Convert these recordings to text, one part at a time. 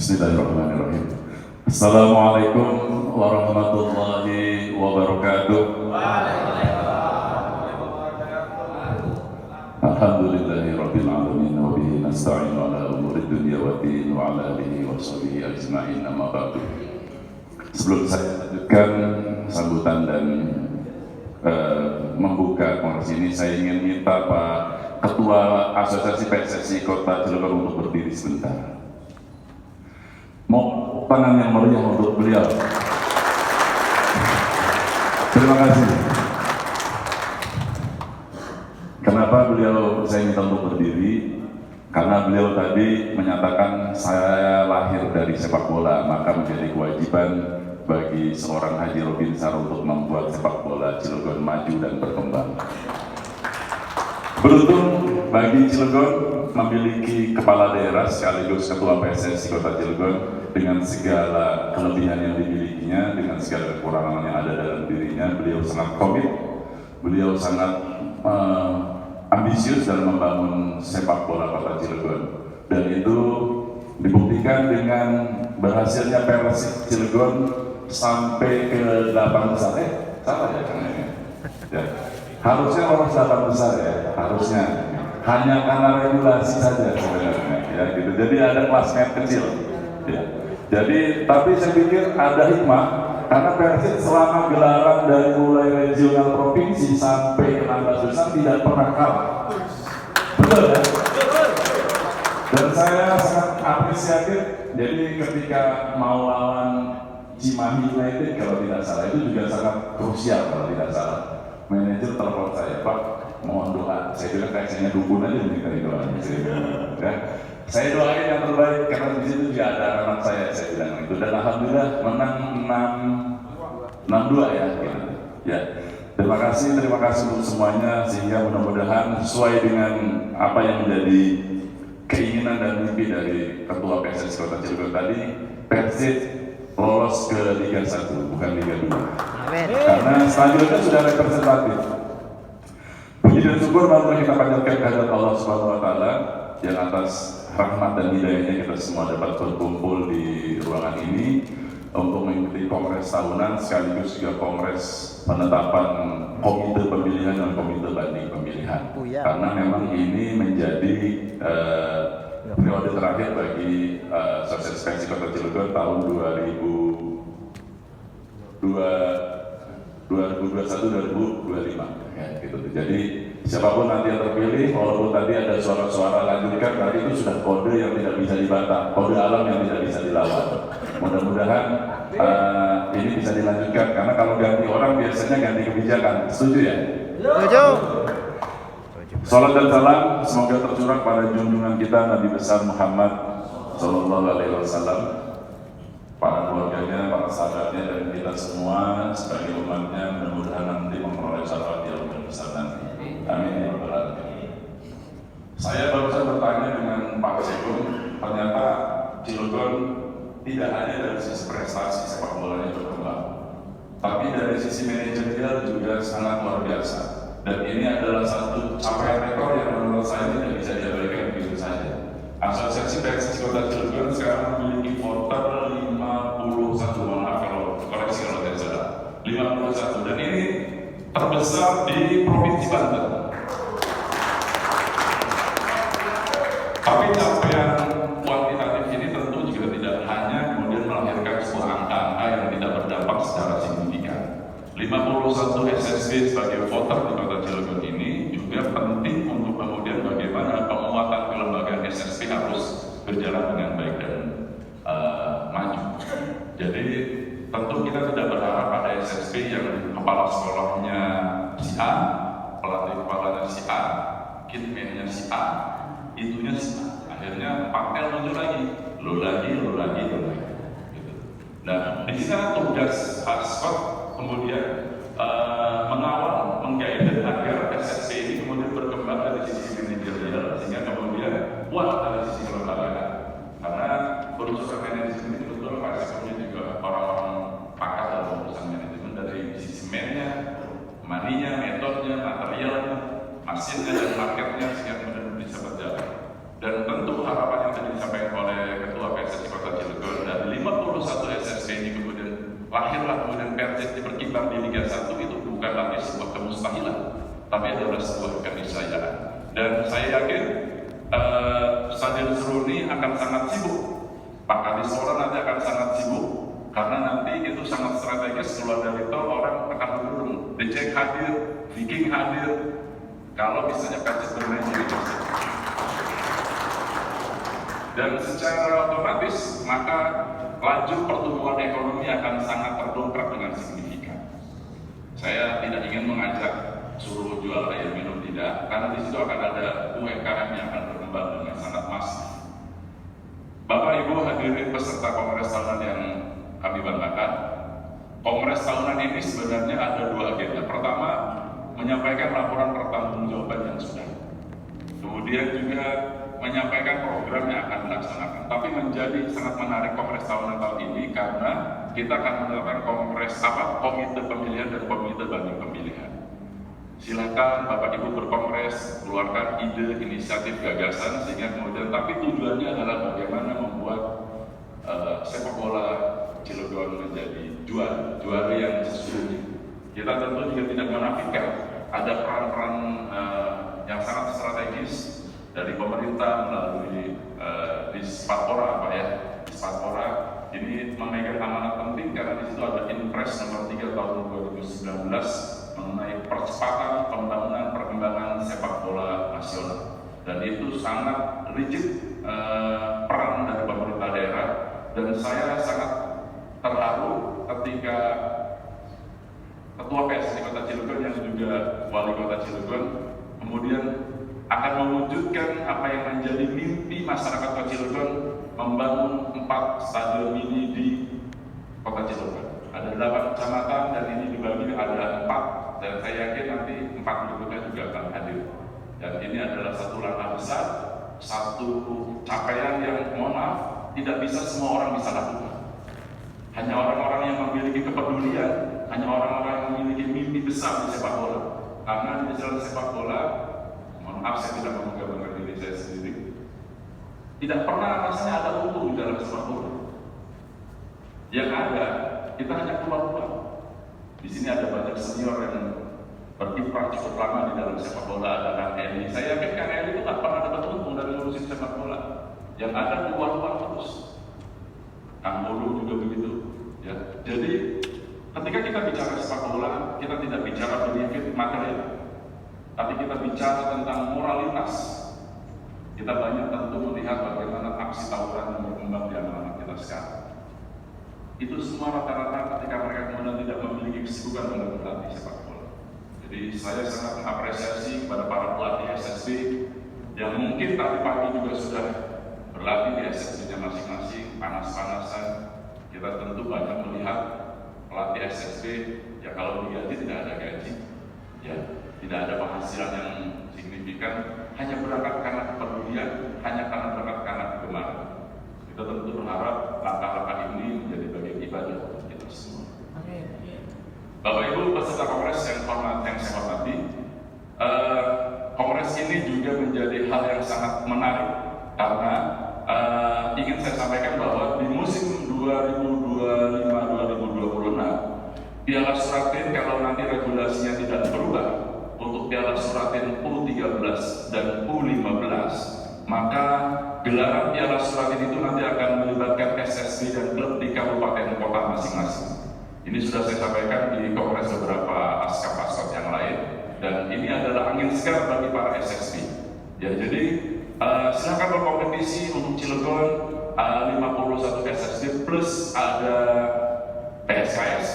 Bismillahirrahmanirrahim. Assalamualaikum warahmatullahi wabarakatuh. Alhamdulillahirabbil alamin wa bihi nasta'in ala umuri dunya waddin wa ala alihi wa sahbihi ajma'in, amma ba'du. Sebelum saya lanjutkan sambutan dan membuka kongres ini, saya ingin minta Pak Ketua Asosiasi PSSI Kota Cilegon untuk berdiri sebentar. Mau tangan yang meriah untuk beliau. Terima kasih. Kenapa beliau saya minta untuk berdiri? Karena beliau tadi menyatakan saya lahir dari sepak bola, maka menjadi kewajiban bagi seorang Haji Robinsar untuk membuat sepak bola Cilegon maju dan berkembang. Beruntung bagi Cilegon memiliki kepala daerah sekaligus ketua PSSI Kota Cilegon dengan segala kelebihan yang dimilikinya, dengan segala kekurangan yang ada dalam dirinya. Beliau sangat komit, beliau sangat ambisius dalam membangun sepak bola Kota Cilegon, dan itu dibuktikan dengan berhasilnya Persib Cilegon sampai ke 8 besar. Salah ya Kang ya. Harusnya lolos 8 besar ya, harusnya. Hanya karena regulasi saja sebenarnya ya gitu. Jadi ada klasmen kecil ya. Jadi tapi saya pikir ada hikmah, karena Persib selama gelaran dari mulai regional provinsi sampai ke 16 besar tidak pernah kalah. Betul ya? Dan saya sangat apresiatif. Jadi ketika mau lawan Cimahi United kalau tidak salah, itu juga sangat krusial kalau tidak salah. Manajer telepon saya, Pak, mohon doa. Saya bilang kayaknya dukun aja minta doa. Ya. Saya doain yang terbaik karena di situ juga ada anak saya bilang itu, dan alhamdulillah menang 6-2 ya. Gitu. Ya. Terima kasih untuk semuanya, sehingga mudah-mudahan sesuai dengan apa yang menjadi keinginan dan mimpi dari Ketua PSSI Kota Cilegon tadi, Persib lolos ke Liga 1 bukan Liga 2. Karena stadionnya sudah representatif. Puji dan syukur marilah kita panjatkan kehadirat Allah Subhanahu wa taala yang atas rahmat dan hidayahnya kita semua dapat berkumpul di ruangan ini untuk mengikuti kongres tahunan sekaligus juga kongres penetapan komite pemilihan dan komite banding pemilihan. Karena memang ini menjadi periode terakhir bagi Asosiasi Kota Cilegon tahun 2021-2025 ya, gitu. Jadi siapapun nanti yang terpilih, walaupun tadi ada suara-suara lanjutkan, tadi itu sudah kode yang tidak bisa dibantah, kode alam yang tidak bisa dilawan. Mudah-mudahan ini bisa dilanjutkan, karena kalau ganti orang biasanya ganti kebijakan. Setuju ya? Setuju. Salam dan salam semoga tercurah pada junjungan kita Nabi besar Muhammad Sallallahu Alaihi Wasallam, para keluarganya, para sahabatnya, dan kita semua sebagai umatnya, mudah-mudahan nanti memperoleh syafaat yang besar nanti. Amin ya rabbal alamin. Saya barusan bertanya dengan Pak Sekun, ternyata Cilegon tidak hanya dari sisi prestasi sepak bola yang berkembang, tapi dari sisi manajerial juga sangat luar biasa. Dan ini adalah satu capaian rekor yang menurut saya tidak bisa diabaikan begitu saja. Asosiasi PSSI Kota Cilegon sekarang memiliki voter 51, maaf kalau koreksi kalau tidak salah, 51, dan ini terbesar di Provinsi Banten. Tapi capaian kuantitatif ini tentu juga tidak hanya kemudian melahirkan sebuah angka yang tidak berdampak secara signifikan. 51 SSB sebagai voter di Kota Cilegon ini juga penting untuk kemudian bagaimana penguatan kelembagaan SSB harus berjalan dengan baik dan maju. Jadi tentu kita tidak berharap ada SSB yang kepala sekolahnya si A, pelatih kepalanya si A, kitmennya si A, itunya si A. Akhirnya pakai muncul lagi, lo lagi. Gitu. Nah, di sana tugas Haskot kemudian mengawal, mengguide agar SSB ini kemudian berkembang dari sisi manajerial, sehingga kemudian kuat dari sisi kelembagaan. Karena urusan manajemen itu betul Pak Sekun juga orang-orang pakar dalam urusan manajemen, dari sisi mennya, maninya, metodenya, materialnya, hasilnya dan marketnya, sehingga kemudian bisa berjalan. Dan tentu harapan yang tadi disampaikan oleh Ketua PSSI Kota Cilegon lahirlah kemudian Persib berkibar di Liga 1 itu bukan lagi sebuah kemustahilan, tapi adalah sebuah keniscayaan. Dan saya yakin Stadion Seruni akan sangat sibuk, Pak Kadisora nanti akan sangat sibuk, karena nanti itu sangat strategis. Keluar dari tol orang akan bergurung, DC hadir, Viking hadir, kalau misalnya Persib bermain di Liga 1. Dan secara otomatis maka laju pertumbuhan ekonomi akan sangat terdongkrak dengan signifikan. Saya tidak ingin mengajak suruh jual air minum, tidak, karena di situ akan ada UMKM yang akan berkembang dengan sangat masif. Bapak Ibu hadirin peserta kongres tahunan yang kami banggakan, kongres tahunan ini sebenarnya ada dua agenda. Pertama, menyampaikan laporan pertanggungjawaban yang sudah, kemudian juga menyampaikan program yang akan dilaksanakan. Tapi menjadi sangat menarik kongres tahunan tahun ini karena kita akan melakukan komite pemilihan dan komite banding pemilihan. Silakan Bapak Ibu berkongres, keluarkan ide, inisiatif, gagasan, sehingga kemudian, tapi tujuannya adalah bagaimana membuat sepak bola Cilegon menjadi juara yang sesungguhnya. Kita tentu juga tidak menafikan ada peran-peran yang sangat strategis dari pemerintah melalui Dispatpora, Pak ya. Dispatpora ini memegang amanat penting karena di situ ada Inpres nomor 3 tahun 2019 mengenai percepatan pembangunan perkembangan sepak bola nasional, dan itu sangat rigid peran dari pemerintah daerah. Dan saya sangat terharu ketika Ketua PSSI Kota Cilegon yang juga Wali Kota Cilegon kemudian akan mewujudkan apa yang menjadi mimpi masyarakat Kota Cilegon, membangun 4 stadion mini di Kota Cilegon. Ada 8 kecamatan dan ini dibagi ada 4, dan saya yakin nanti 4 berikutnya juga akan hadir. Dan ini adalah satu langkah besar, satu capaian yang mohon maaf tidak bisa semua orang bisa lakukan. Hanya orang-orang yang memiliki kepedulian, hanya orang-orang yang memiliki mimpi besar di sepak bola. Karena di dalam sepak bola, mohon maaf saya tidak membanggakan diri saya sendiri, tidak pernah rasanya ada untung di dalam sepak bola. Yang ada, kita hanya keluar uang. Di sini ada banyak senior yang berkiprah cukup lama di dalam sepak bola. Ada Kang Eli. Saya yakin Kang Eli itu tak pernah dapat untung dari ngurusin sepak bola. Yang ada keluar uang terus. Kang Bolu juga begitu. Ya. Jadi ketika kita bicara sepak bola, kita tidak bicara benefit material, tapi kita bicara tentang moralitas. Kita banyak tentu melihat bagaimana aksi tawuran yang berkembang di anak-anak kita sekarang. Itu semua rata-rata ketika mereka kemudian tidak memiliki kesibukan dalam berlatih sepak bola. Jadi saya sangat mengapresiasi kepada para pelatih SSB yang mungkin tadi pagi juga sudah berlatih di SSB-nya masing-masing, panas-panasan. Kita tentu banyak melihat pelatih SSB, ya kalau digaji tidak ada gaji, ya tidak ada penghasilan yang signifikan, hanya berangkat karena kepedulian, hanya berangkat karena kegemaran. Kita tentu berharap langkah-langkah ini menjadi bagian ibadah untuk kita semua. Bapak Ibu peserta kongres yang saya hormati, kongres ini juga menjadi hal yang sangat menarik karena ingin saya sampaikan bahwa di musim 2025-2026 Piala Suratin, kalau nanti regulasinya tidak berubah untuk Piala Suratin U13 dan U15, maka gelaran Piala Suratin itu nanti akan melibatkan SSB dan klub di kabupaten kota masing-masing. Ini sudah saya sampaikan di kongres beberapa askap-askap yang lain, dan ini adalah angin segar bagi para SSB. Ya, jadi silakan berkompetisi untuk Cilegon 51 SSB plus ada PSKS,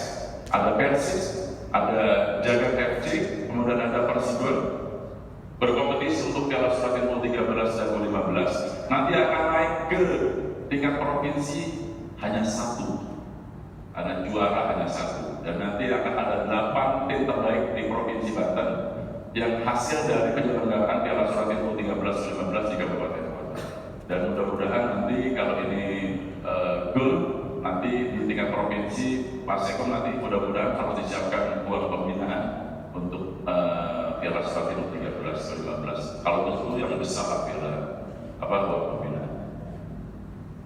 ada Persis, ada Jagat FC, kemudian ada Persigon berkompetisi untuk Piala Suratin U13 dan U15. Nanti akan naik ke tingkat provinsi hanya 1. Ada juara hanya 1, dan nanti akan ada 8 tim terbaik di Provinsi Banten yang hasil dari penyelenggaraan Piala Suratin U13 U15 di Kabupaten Kota. Dan mudah-mudahan nanti kalau ini goal, nanti di tingkat provinsi Pak Sekom nanti mudah-mudahan harus disiapkan uang pembinaan untuk Piala Suratin U13 U15. Kalau itu yang besar lah uang pembinaan.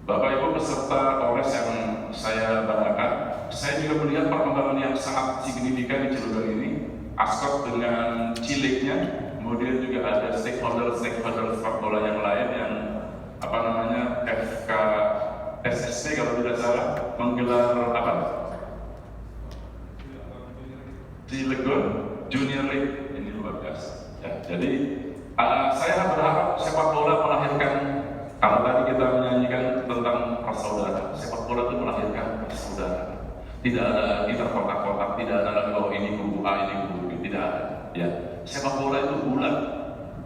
Bapak Ibu peserta kongres yang saya banggakan, saya juga melihat perkembangan yang sangat signifikan di Cilegon ini. Ascot dengan Ciliknya, kemudian juga ada stakeholder sepak bola yang lain yang FK SSP kalau tidak salah menggelar Cilegon Junior League. Ini luar biasa ya. Jadi saya berharap sepak bola melahirkan, kalau tadi kita menyanyikan tentang persaudaraan, sepak bola itu melahirkan persaudaraan. Tidak ada interkotak-kotak, tidak ada lagi ini kubu A, ini kubu B, tidak ada. Ya, sepak bola itu bulat.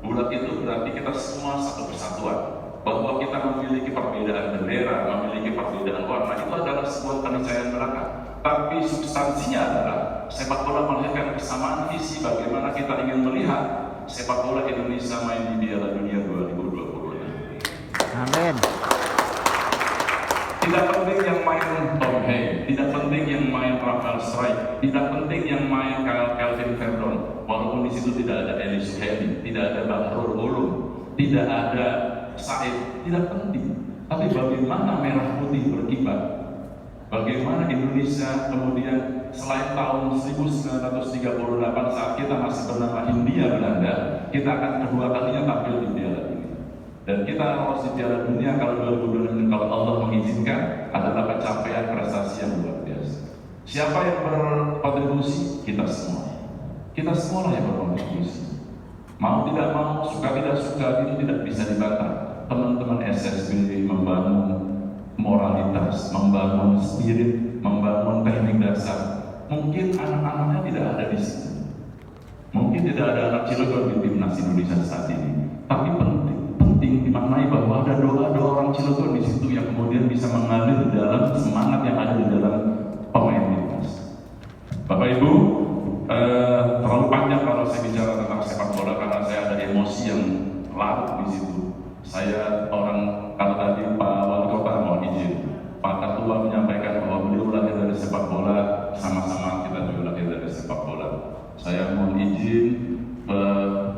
Bulat itu berarti kita semua satu kesatuan. Bahwa kita memiliki perbedaan bendera, memiliki perbedaan warna, itu adalah sebuah keniscayaan belaka. Tapi substansinya adalah sepak bola melahirkan kesamaan visi bagaimana kita ingin melihat sepak bola Indonesia main di Piala Dunia 2020. Amin. Tidak penting yang main Tom Hay, tidak penting yang main Rafael Strike, tidak penting yang main Calvin Verdon. Walaupun di situ tidak ada Eli Suhaimi, tidak ada Bahrul Ulum, tidak ada Said, tidak penting. Tapi bagaimana merah putih berkibar? Bagaimana Indonesia kemudian selain tahun 1938 saat kita masih bernama Hindia Belanda, kita akan kedua kalinya tampil di Piala Dunia. Dan kita lolos di Piala Dunia kalau 2022 kalau Allah mengizinkan adalah pencapaian prestasi yang luar biasa. Siapa yang berkontribusi? Kita semua. Kita semua lah yang berkontribusi. Mau tidak mau, suka tidak suka, itu tidak bisa dibantah. Teman-teman SSB membangun moralitas, membangun spirit, membangun teknik dasar. Mungkin anak-anaknya tidak ada di situ. Mungkin tidak ada anak Cilegon di timnas Indonesia saat ini. Tapi penting dimaknai bahwa ada doa-doa orang Cilegon di situ yang kemudian bisa mengalir di dalam semangat yang ada di dalam pemain timnas. Bapak Ibu, terlalu panjang kalau saya bicara tentang sepak bola karena saya ada emosi yang larut di situ. Saya kalau tadi Pak Wali Kota mohon izin, Pak Ketua menyampaikan bahwa beliau lahir dari sepak bola, sama-sama kita juga lahir dari sepak bola. Saya mohon izin,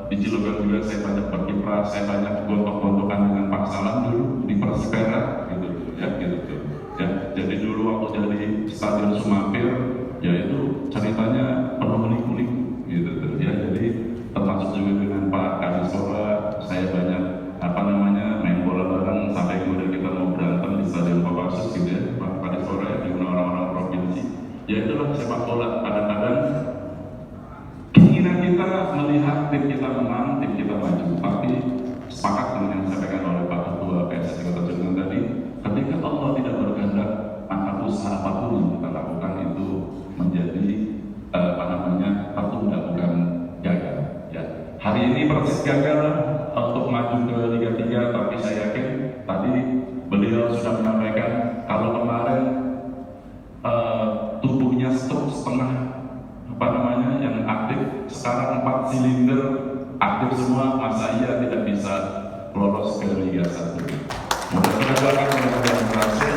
di Cilegon juga saya banyak berkiprah, saya banyak gontok-gontokan dengan Pak Salam dulu di Persipera, gitu ya. Jadi dulu waktu jadi Stadion Sumampir, ya itu ceritanya penuh kulik-kulik, gitu ya. Jadi termasuk juga dengan Pak Kadisora, saya banyak main bola bareng sampai kemudian kita mau berantem di Stadion Kopassus, gitu ya. Pak Kadisora dengan orang-orang provinsi, ya itulah sepak bola. Kadang-kadang keinginan kita melihat tim kita menang, tim kita maju, tapi sepakat dengan yang disampaikan oleh Pak Ketua PSSI Kota Cilegon tadi, ketika Allah tidak berkehendak, maka usaha apapun yang kita lakukan itu menjadi tertunda, bukan gagal. Ya. Hari ini Persib gagal untuk maju ke Liga 3, tapi saya yakin tadi beliau sudah menyampaikan kalau kemarin tubuhnya stroke setengah yang aktif, sekarang 4 silinder aktif semua, masa iya tidak bisa lolos ke Liga 1. Mudah-mudahan berhasil.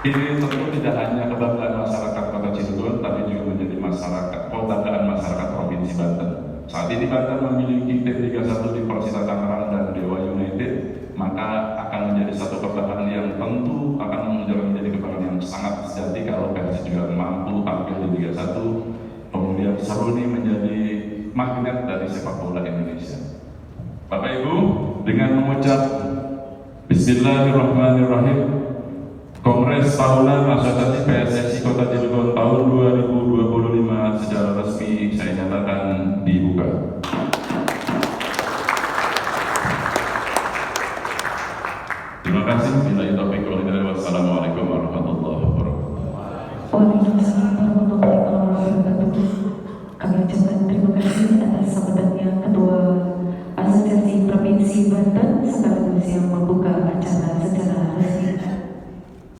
Ini tentu tidak hanya kebanggaan masyarakat Kota Cilegon, tapi juga menjadi kebanggaan masyarakat Provinsi Banten. Saat ini Banten memiliki tim Liga 1 di Persita Tangerang dan Dewa United, maka akan menjadi satu kebanggaan yang tentu akan menjadi kebanggaan yang sangat sejati kalau Persib juga mampu tampil di Liga 1. Kemudian seru ini menjadi magnet dari sepak bola Indonesia. Bapak Ibu, dengan mengucap Bismillahirrahmanirrahim, Kongres Tahunan Asosiasi PSSI Kota Cilegon tahun 2025 secara resmi saya nyatakan dibuka. Terima kasih. Billahi taufiq wal hidayah. Wassalamualaikum warahmatullahi wabarakatuh. Waalaikumsalam warahmatullahi wabarakatuh. Kami ucapkan terima kasih atas sambutannya Ketua Asosiasi Provinsi Banten sekaligus yang membuka